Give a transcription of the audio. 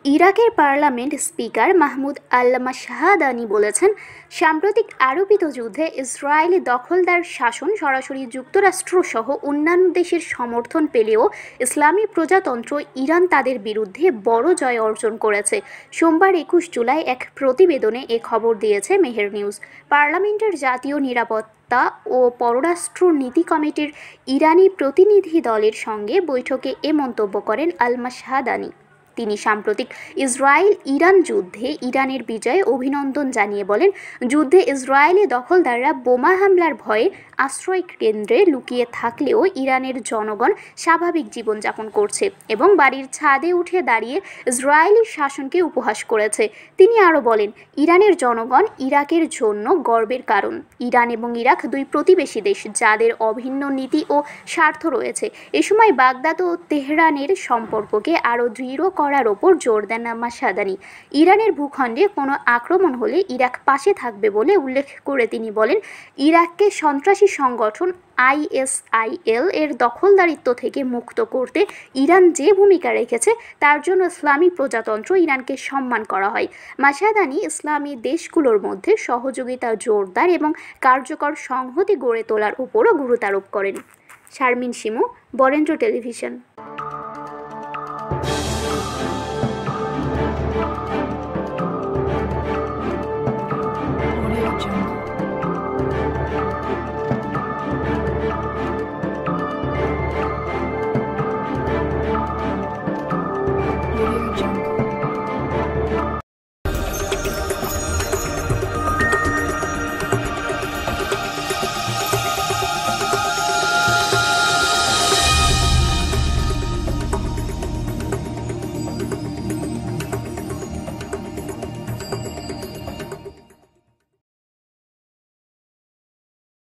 ইরাকের parliament speaker Mahmud আল-মাশহাদানি বলেছেন, সাম্প্রতিক আরোপিত যুদ্ধে ইসরায়েলি দখলদার শাসন সরাসরি যুক্তরাষ্ট্রসহ অন্যান্য দেশের সমর্থন পেলেও ইসলামী প্রজাতন্ত্র ইরান তাদের বিরুদ্ধে বড় জয় অর্জন করেছে। সোমবার ২১ জুলাই এক প্রতিবেদনে এ খবর দিয়েছে মেহের নিউজ। পার্লামেন্টের জাতীয় নিরাপত্তা ও পররাষ্ট্র নীতি কমিটির ইরানি প্রতিনিধি দলের সঙ্গে বৈঠকে এ মন্তব্য করেন আল-মাশহাদানি। তিনি সাম্প্রতিক ইসরায়েল ইরান যুদ্ধে ইরানের বিজয়ে অভিনন্দন জানিয়ে বলেন, যুদ্ধে ইসরায়েলি দখলদাররা বোমা হামলার ভয়ে আশ্রয় কেন্দ্রে লুকিয়ে থাকলেও ইরানের জনগণ স্বাভাবিক জীবনযাপন করছে এবং বাড়ির ছাদে উঠে দাঁড়িয়ে ইসরায়েলি শাসনকে উপহাস করেছে। তিনি আরও বলেন, ইরানের জনগণ ইরাকের জন্য গর্বের কারণ। ইরান এবং ইরাক দুই প্রতিবেশী দেশ যাদের অভিন্ন নীতি ও স্বার্থ রয়েছে। এ সময় বাগদাদ ও তেহরানের সম্পর্ককে আরও দৃঢ় করার ওপর জোর দেন মাশহাদানি। ইরানের ভূখণ্ডে কোনো আক্রমণ হলে ইরাক পাশে থাকবে বলে উল্লেখ করে তিনি বলেন, ইরাককে সন্ত্রাসী সংগঠন ISIL এর দখলদারিত্ব থেকে মুক্ত করতে ইরান যে ভূমিকা রেখেছে তার জন্য ইসলামী প্রজাতন্ত্র ইরানকে সম্মান করা হয়। মাশহাদানি ইসলামী দেশগুলোর মধ্যে সহযোগিতা জোরদার এবং কার্যকর সংহতি গড়ে তোলার উপরও গুরুত্ব আরোপ করেন। শারমিন শিমু, বরেন্দ্র টেলিভিশন।